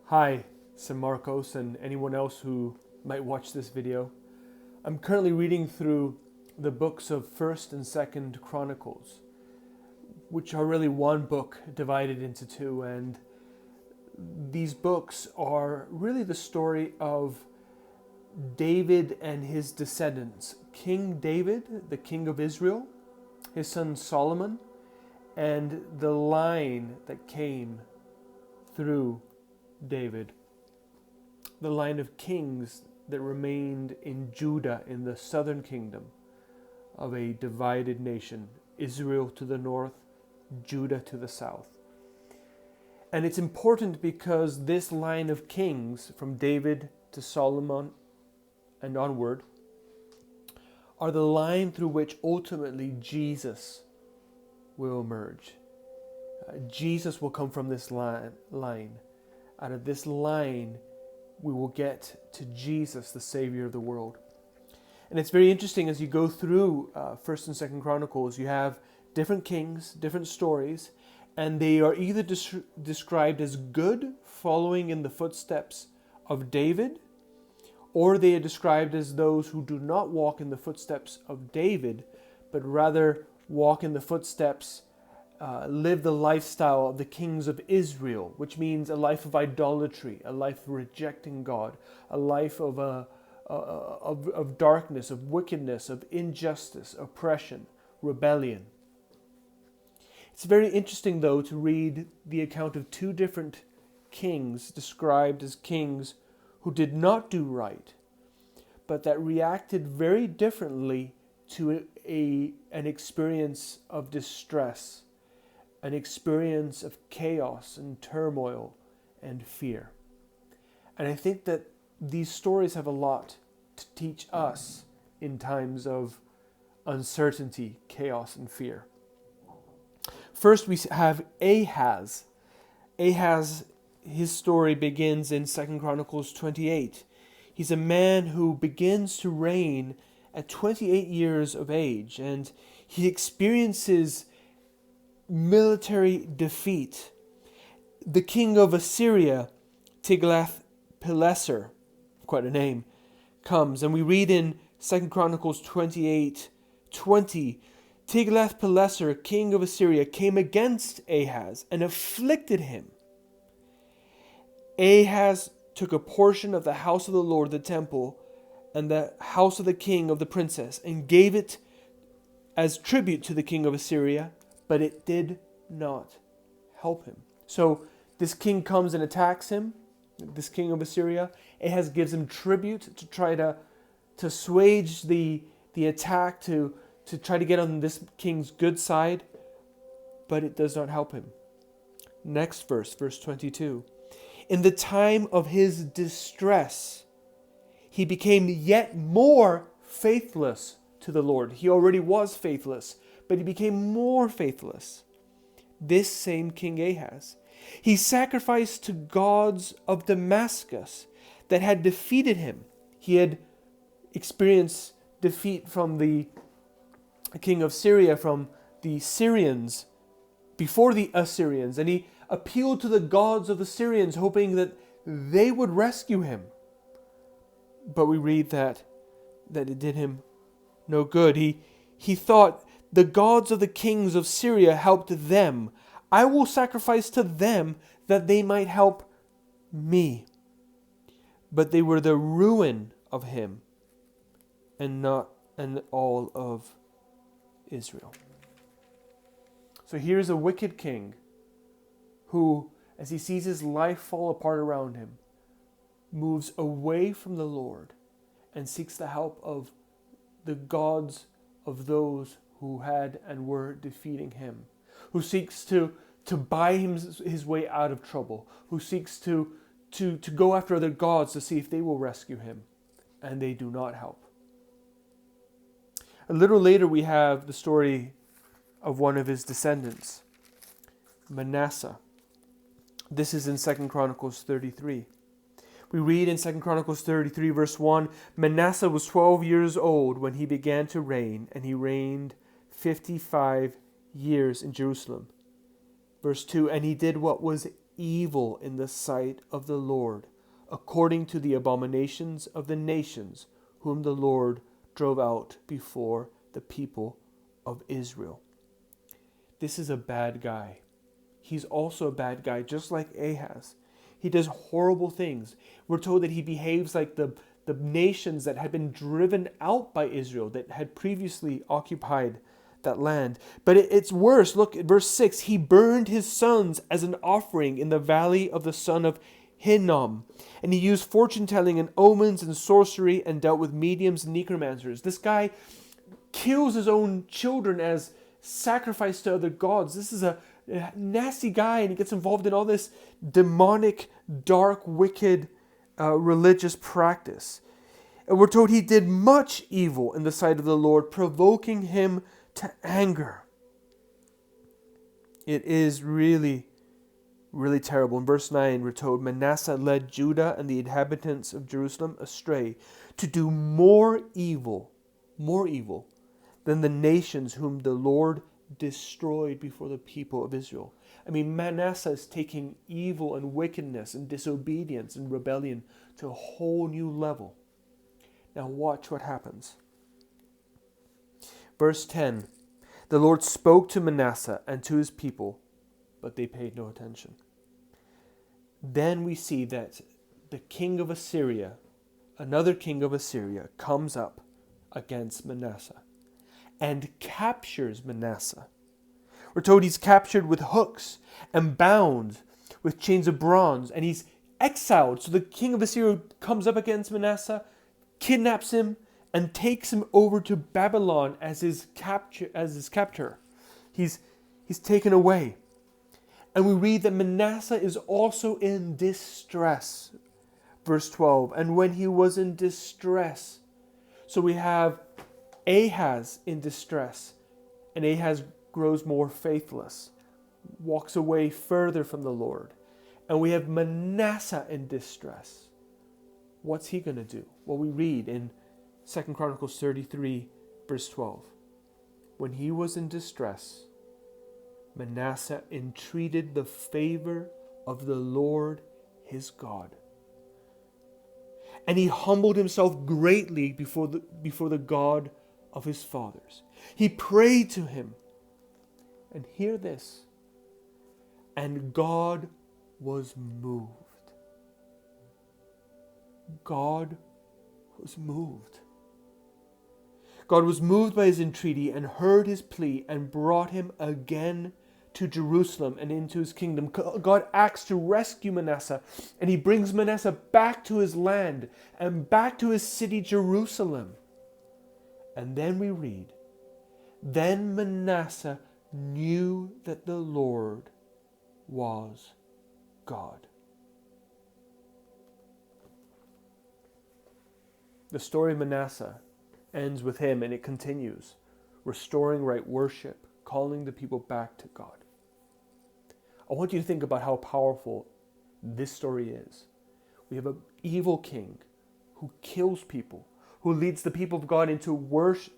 Hi, San Marcos and anyone else who might watch this video. I'm currently reading through the books of 1st and 2nd Chronicles, which are really one book divided into two, and these books are really the story of David and his descendants. King David, the king of Israel, his son Solomon, and the line that came through David, the line of kings that remained in Judah, in the southern kingdom of a divided nation, Israel to the north, Judah to the south. And it's important because this line of kings, from David to Solomon and onward, are the line through which ultimately Jesus will emerge. Jesus will come from this line. Out of this line, we will get to Jesus, the Savior of the world. And it's very interesting as you go through 1st and 2nd Chronicles, you have different kings, different stories, and they are either described as good, following in the footsteps of David, or they are described as those who do not walk in the footsteps of David, but rather walk in the footsteps, live the lifestyle of the kings of Israel, which means a life of idolatry, a life of rejecting God, a life of darkness, of wickedness, of injustice, oppression, rebellion. It's very interesting, though, to read the account of two different kings described as kings who did not do right, but that reacted very differently to an experience of distress, an experience of chaos and turmoil and fear. And I think that these stories have a lot to teach us in times of uncertainty, chaos, and fear. First, we have Ahaz. Ahaz, his story begins in 2nd Chronicles 28. He's a man who begins to reign at 28 years of age, and he experiences military defeat. The king of Assyria, Tiglath-Pileser, quite a name, comes, and we read in 2nd Chronicles 28:20, Tiglath-Pileser, king of Assyria, came against Ahaz and afflicted him. Ahaz took a portion of the house of the Lord, the temple, and the house of the king of the princess, and gave it as tribute to the king of Assyria, but it did not help him. So this king comes and attacks him, this king of Assyria. Ahaz gives him tribute to try to assuage the attack, to try to get on this king's good side, but it does not help him. Next verse 22. In the time of his distress, he became yet more faithless to the Lord. He already was faithless, but he became more faithless. This same King Ahaz. He sacrificed to gods of Damascus that had defeated him. He had experienced defeat from the king of Syria, from the Syrians, before the Assyrians, and he appealed to the gods of the Syrians, hoping that they would rescue him. But we read that it did him no good. He thought, the gods of the kings of Syria helped them. I will sacrifice to them that they might help me. But they were the ruin of him and all of Israel. So here's a wicked king who, as he sees his life fall apart around him, moves away from the Lord and seeks the help of the gods of those who had and were defeating him, who seeks to buy his way out of trouble, who seeks to go after other gods to see if they will rescue him, and they do not help. A little later we have the story of one of his descendants, Manasseh. This is in 2nd Chronicles 33. We read in 2nd Chronicles 33 verse 1, Manasseh was 12 years old when he began to reign, and he reigned 55 years in Jerusalem. Verse 2, and he did what was evil in the sight of the Lord, according to the abominations of the nations whom the Lord drove out before the people of Israel. This is a bad guy. He's also a bad guy, just like Ahaz. He does horrible things. We're told that he behaves like the nations that had been driven out by Israel, that had previously occupied that land. But it's worse. Look at verse 6. He burned his sons as an offering in the valley of the son of Hinnom. And he used fortune-telling and omens and sorcery and dealt with mediums and necromancers. This guy kills his own children as sacrifice to other gods. This is a nasty guy, and he gets involved in all this demonic, dark, wicked religious practice. And we're told he did much evil in the sight of the Lord, provoking him to anger. It is really, really terrible. In verse 9, we're told Manasseh led Judah and the inhabitants of Jerusalem astray to do more evil than the nations whom the Lord destroyed before the people of Israel. I mean, Manasseh is taking evil and wickedness and disobedience and rebellion to a whole new level. Now watch what happens. Verse 10, the Lord spoke to Manasseh and to his people, but they paid no attention. Then we see that the king of Assyria, another king of Assyria, comes up against Manasseh and captures Manasseh. We're told he's captured with hooks and bound with chains of bronze, and he's exiled. So the king of Assyria comes up against Manasseh, kidnaps him, and takes him over to Babylon as his captor. He's taken away. And we read that Manasseh is also in distress. Verse 12, and when he was in distress, so we have Ahaz in distress, and Ahaz grows more faithless, walks away further from the Lord. And we have Manasseh in distress. What's he going to do? Well, we read in 2 Chronicles 33, verse 12. When he was in distress, Manasseh entreated the favor of the Lord his God. And he humbled himself greatly before the God of his fathers. He prayed to him. And hear this. And God was moved. God was moved. God was moved by his entreaty and heard his plea and brought him again to Jerusalem and into his kingdom. God acts to rescue Manasseh, and he brings Manasseh back to his land and back to his city Jerusalem. And then we read, then Manasseh knew that the Lord was God. The story of Manasseh ends with him, and it continues, restoring right worship, calling the people back to God. I want you to think about how powerful this story is. We have an evil king who kills people, who leads the people of God into worse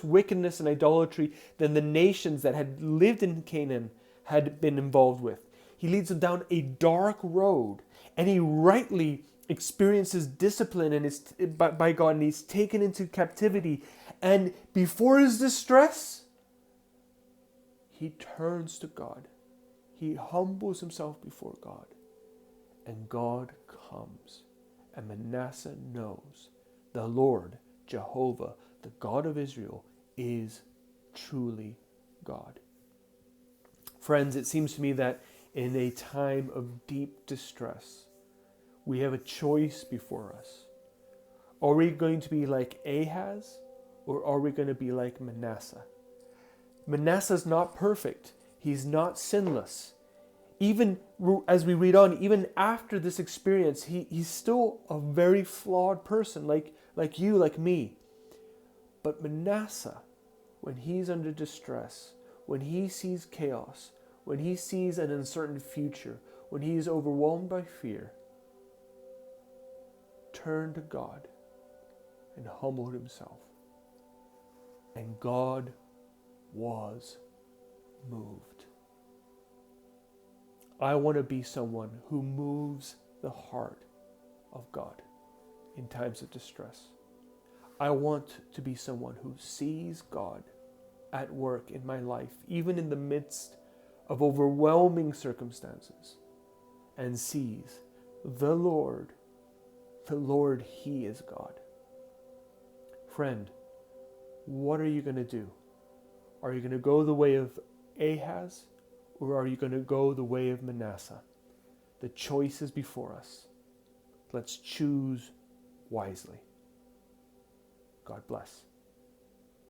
wickedness and idolatry than the nations that had lived in Canaan had been involved with. He leads them down a dark road, and he rightly experiences discipline and by God, and he's taken into captivity. And before his distress, he turns to God. He humbles himself before God, and God comes. And Manasseh knows the Lord, Jehovah, the God of Israel, is truly God. Friends, it seems to me that in a time of deep distress, we have a choice before us. Are we going to be like Ahaz, or are we going to be like Manasseh? Manasseh's not perfect. He's not sinless. Even as we read on, even after this experience, he's still a very flawed person, like you, like me. But Manasseh, when he's under distress, when he sees chaos, when he sees an uncertain future, when he is overwhelmed by fear, turned to God and humbled himself. And God was moved. I want to be someone who moves the heart of God in times of distress. I want to be someone who sees God at work in my life, even in the midst of overwhelming circumstances, and sees the Lord, He is God. Friend, what are you going to do? Are you going to go the way of Ahaz, or are you going to go the way of Manasseh? The choice is before us. Let's choose wisely. God bless.